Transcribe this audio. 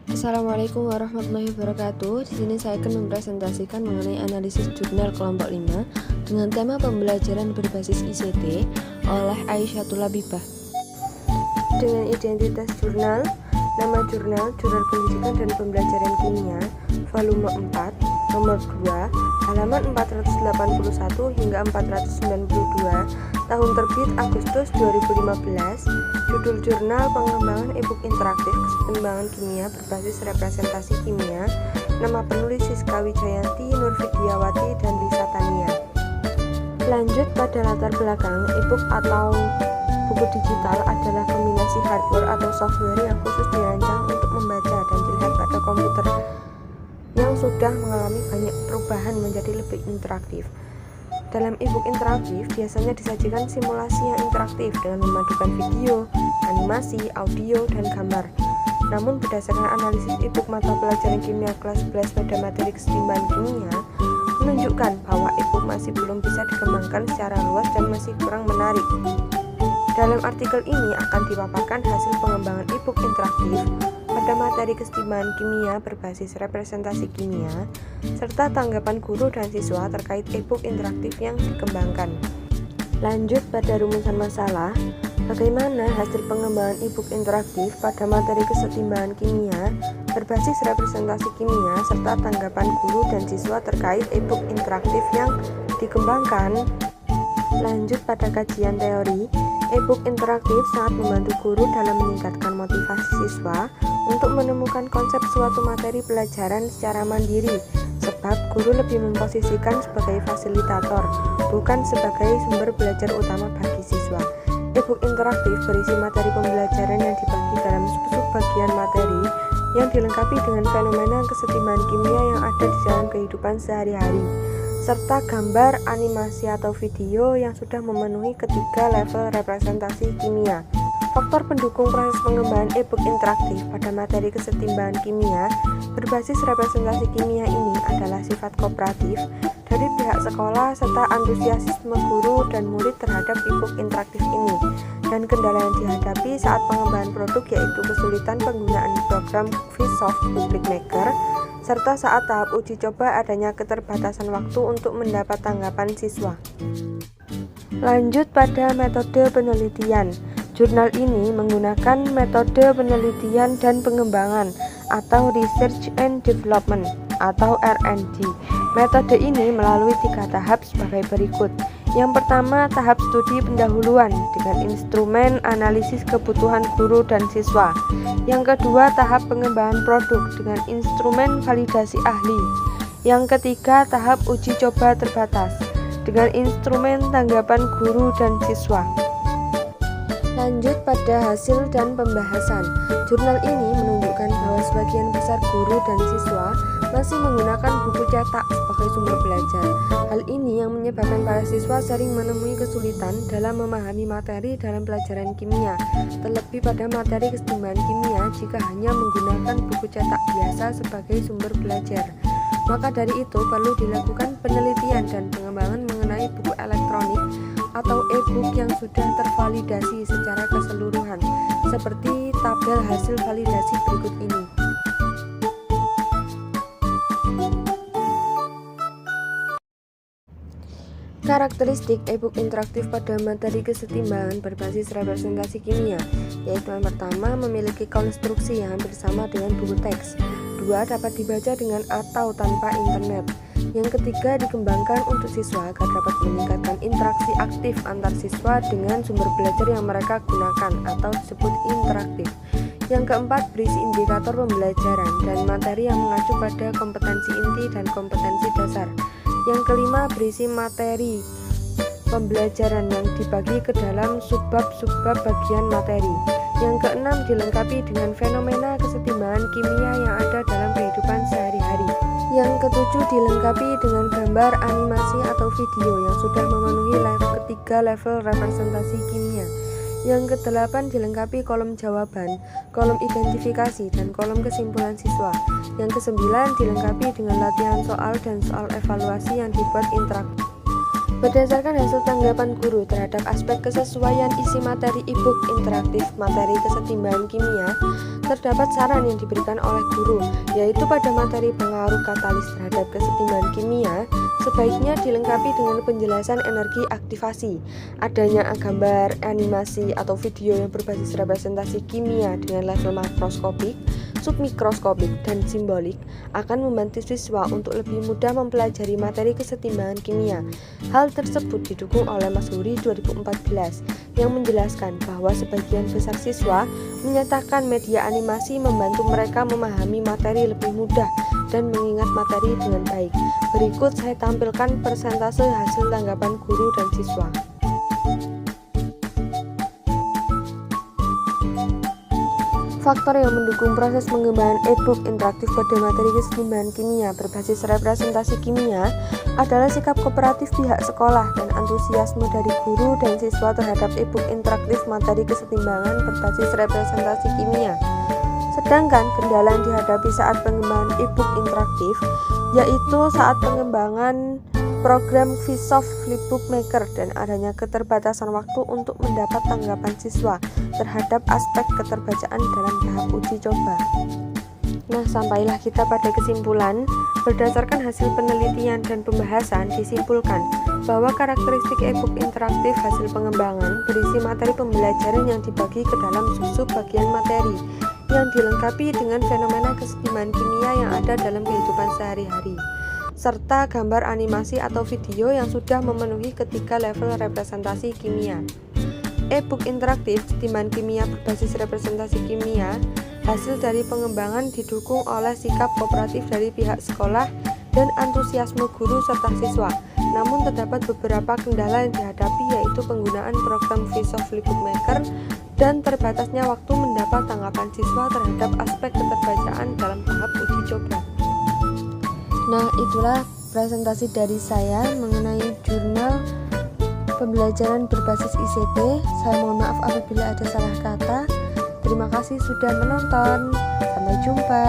Assalamualaikum warahmatullahi wabarakatuh. Di sini saya akan mempresentasikan mengenai analisis jurnal kelompok 5 dengan tema pembelajaran berbasis ICT oleh Aisyatul Labibah. Dengan identitas jurnal, nama jurnal Pendidikan dan Pembelajaran Kimia, volume 4, nomor 2, halaman 481 hingga 492, tahun terbit Agustus 2015, judul jurnal pengembangan e-book interaktif kesetimbangan kimia berbasis representasi kimia, nama penulis Siska Wijayanti, Nurfidiawati, dan Lisa Tania. Lanjut pada latar belakang, e-book atau buku digital adalah kombinasi hardware atau software yang khusus dirancang untuk membaca dan dilihat pada komputer yang sudah mengalami banyak perubahan menjadi lebih interaktif. Dalam e-book interaktif biasanya disajikan simulasi yang interaktif dengan memadukan video, animasi, audio, dan gambar. Namun berdasarkan analisis e-book mata pelajaran kimia kelas 11 pada materi kesetimbangan kimia menunjukkan bahwa e-book masih belum bisa dikembangkan secara luas dan masih kurang menarik. Dalam artikel ini akan dipaparkan hasil pengembangan e-book interaktif pada materi kesetimbangan kimia berbasis representasi kimia, serta tanggapan guru dan siswa terkait e-book interaktif yang dikembangkan. Lanjut pada rumusan masalah, bagaimana hasil pengembangan e-book interaktif pada materi kesetimbangan kimia berbasis representasi kimia, serta tanggapan guru dan siswa terkait e-book interaktif yang dikembangkan. Lanjut pada kajian teori, e-book interaktif sangat membantu guru dalam meningkatkan motivasi siswa untuk menemukan konsep suatu materi pelajaran secara mandiri, sebab guru lebih memposisikan sebagai fasilitator, bukan sebagai sumber belajar utama bagi siswa. E-book interaktif berisi materi pembelajaran yang dibagi dalam sub-bagian materi yang dilengkapi dengan fenomena kesetimbangan kimia yang ada di dalam kehidupan sehari-hari, serta gambar, animasi atau video yang sudah memenuhi ketiga level representasi kimia. Faktor pendukung proses pengembangan e-book interaktif pada materi kesetimbangan kimia berbasis representasi kimia ini adalah sifat kooperatif dari pihak sekolah serta antusiasme guru dan murid terhadap e-book interaktif ini, dan kendala yang dihadapi saat pengembangan produk yaitu kesulitan penggunaan program Vsoft Public Maker, serta saat tahap uji coba adanya keterbatasan waktu untuk mendapat tanggapan siswa. Lanjut pada metode penelitian. Jurnal ini menggunakan metode penelitian dan pengembangan atau Research and Development atau R&D. Metode ini melalui 3 tahap sebagai berikut. Yang pertama, tahap studi pendahuluan dengan instrumen analisis kebutuhan guru dan siswa. Yang kedua, tahap pengembangan produk dengan instrumen validasi ahli. Yang ketiga, tahap uji coba terbatas dengan instrumen tanggapan guru dan siswa. Lanjut pada hasil dan pembahasan. Jurnal ini menunjukkan bahwa sebagian besar guru dan siswa masih menggunakan buku cetak sebagai sumber belajar. Hal ini yang menyebabkan para siswa sering menemui kesulitan dalam memahami materi dalam pelajaran kimia, terlebih pada materi kesetimbangan kimia jika hanya menggunakan buku cetak biasa sebagai sumber belajar. Maka dari itu perlu dilakukan penelitian dan pengembangan mengenai buku elektronik atau e-book yang sudah tervalidasi secara keseluruhan, seperti tabel hasil validasi berikut ini. Karakteristik e-book interaktif pada materi kesetimbangan berbasis representasi kimia, yaitu yang pertama, memiliki konstruksi yang hampir sama dengan buku teks. 2. Dapat dibaca dengan atau tanpa internet. Yang ketiga, dikembangkan untuk siswa agar dapat meningkatkan interaksi aktif antar siswa dengan sumber belajar yang mereka gunakan atau disebut interaktif. Yang keempat, berisi indikator pembelajaran dan materi yang mengacu pada kompetensi inti dan kompetensi dasar. Yang kelima, berisi materi pembelajaran yang dibagi ke dalam subbab bagian materi. Yang keenam, dilengkapi dengan fenomena kesetimbangan kimia yang ada dalam kehidupan sehari-hari. Yang ketujuh, dilengkapi dengan gambar, animasi, atau video yang sudah memenuhi ketiga level representasi kimia. Yang kedelapan, dilengkapi kolom jawaban, kolom identifikasi, dan kolom kesimpulan siswa. Yang kesembilan, dilengkapi dengan latihan soal dan soal evaluasi yang dibuat interaktif. Berdasarkan hasil tanggapan guru terhadap aspek kesesuaian isi materi e-book interaktif materi kesetimbangan kimia, Terdapat saran yang diberikan oleh guru, yaitu pada materi pengaruh katalis terhadap kesetimbangan kimia, sebaiknya dilengkapi dengan penjelasan energi aktivasi. Adanya gambar, animasi, atau video yang berbasis representasi kimia dengan level makroskopik, submikroskopik, dan simbolik akan membantu siswa untuk lebih mudah mempelajari materi kesetimbangan kimia. Hal tersebut didukung oleh Mas Huri 2014 yang menjelaskan bahwa sebagian besar siswa menyatakan media animasi membantu mereka memahami materi lebih mudah dan mengingat materi dengan baik. Berikut saya tampilkan persentase hasil tanggapan guru dan siswa. Faktor yang mendukung proses pengembangan e-book interaktif pada materi kesetimbangan kimia berbasis representasi kimia adalah sikap kooperatif pihak sekolah dan antusiasme dari guru dan siswa terhadap e-book interaktif materi kesetimbangan berbasis representasi kimia. Sedangkan kendala yang dihadapi saat pengembangan e-book interaktif yaitu saat pengembangan program Vsauce Flipbook Maker dan adanya keterbatasan waktu untuk mendapat tanggapan siswa terhadap aspek keterbacaan dalam tahap uji coba. Nah, sampailah kita pada kesimpulan. Berdasarkan hasil penelitian dan pembahasan disimpulkan bahwa karakteristik e-book interaktif hasil pengembangan berisi materi pembelajaran yang dibagi ke dalam sub-sub bagian materi yang dilengkapi dengan fenomena kesetimbangan kimia yang ada dalam kehidupan sehari-hari, serta gambar animasi atau video yang sudah memenuhi ketiga level representasi kimia. E-book interaktif kesetimbangan kimia berbasis representasi kimia hasil dari pengembangan didukung oleh sikap kooperatif dari pihak sekolah dan antusiasme guru serta siswa. Namun terdapat beberapa kendala yang dihadapi, yaitu penggunaan program Vsauce Flipbook Maker dan terbatasnya waktu mendapat tanggapan siswa terhadap aspek keterbacaan dalam tahap uji coba. Nah, itulah presentasi dari saya mengenai jurnal pembelajaran berbasis ICT. Saya mohon maaf apabila ada salah kata. Terima kasih sudah menonton. Sampai jumpa.